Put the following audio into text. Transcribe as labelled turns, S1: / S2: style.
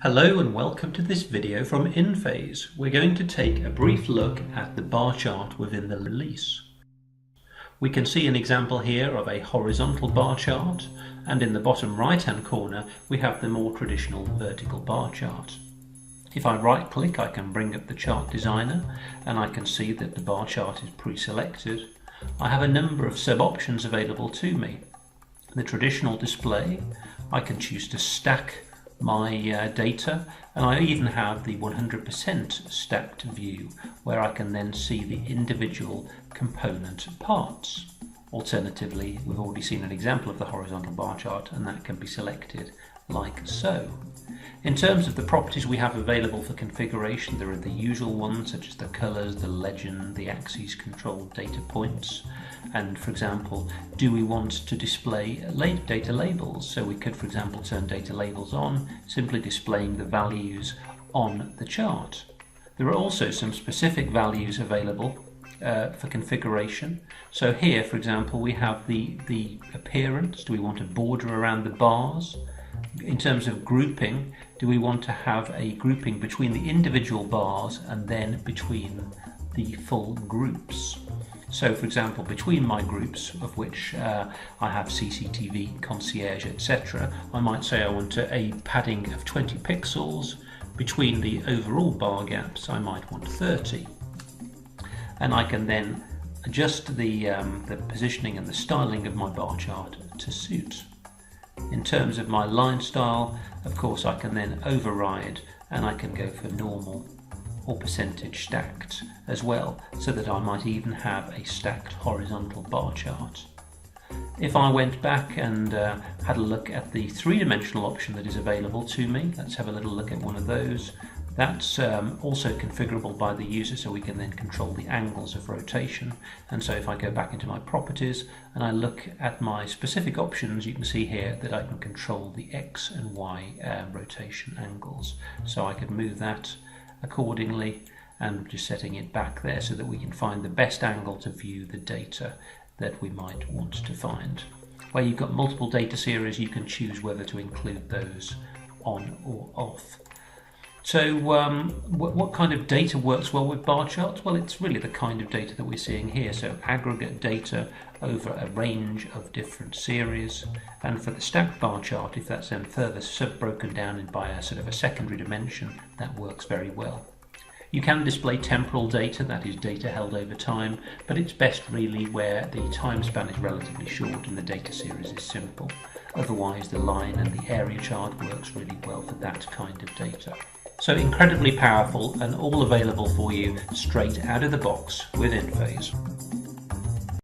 S1: Hello and welcome to this video from InPhase. We're going to take a brief look at the bar chart within the release. We can see an example here of a horizontal bar chart, and in the bottom right hand corner we have the more traditional vertical bar chart. If I right click, I can bring up the chart designer and I can see that the bar chart is pre-selected. I have a number of sub-options available to me. The traditional display, I can choose to stack my data, and I even have the 100% stacked view where I can then see the individual component parts. Alternatively, we've already seen an example of the horizontal bar chart, and that can be selected like so. In terms of the properties we have available for configuration, there are the usual ones such as the colors, the legend, the axes controlled data points, and for example, do we want to display data labels? So we could, for example, turn data labels on, simply displaying the values on the chart. There are also some specific values available for configuration. So here, for example, we have the appearance. Do we want a border around the bars? In terms of grouping, do we want to have a grouping between the individual bars and then between the full groups? So for example, between my groups, of which I have CCTV, concierge, etc., I might say I want a padding of 20 pixels. Between the overall bar gaps, I might want 30. And I can then adjust the positioning and the styling of my bar chart to suit. In terms of my line style, of course, I can then override and I can go for normal or percentage stacked as well, so that I might even have a stacked horizontal bar chart. If I went back and had a look at the three-dimensional option that is available to me, let's have a little look at one of those. That's also configurable by the user, so we can then control the angles of rotation. And so if I go back into my properties and I look at my specific options, you can see here that I can control the X and Y rotation angles. So I could move that accordingly, and just setting it back there so that we can find the best angle to view the data that we might want to find. Where you've got multiple data series, you can choose whether to include those on or off. So what kind of data works well with bar charts? Well, it's really the kind of data that we're seeing here. So aggregate data over a range of different series. And for the stacked bar chart, if that's then further broken down by a sort of a secondary dimension, that works very well. You can display temporal data, that is data held over time, but it's best really where the time span is relatively short and the data series is simple. Otherwise, the line and the area chart works really well for that kind of data. So incredibly powerful and all available for you straight out of the box with InPhase.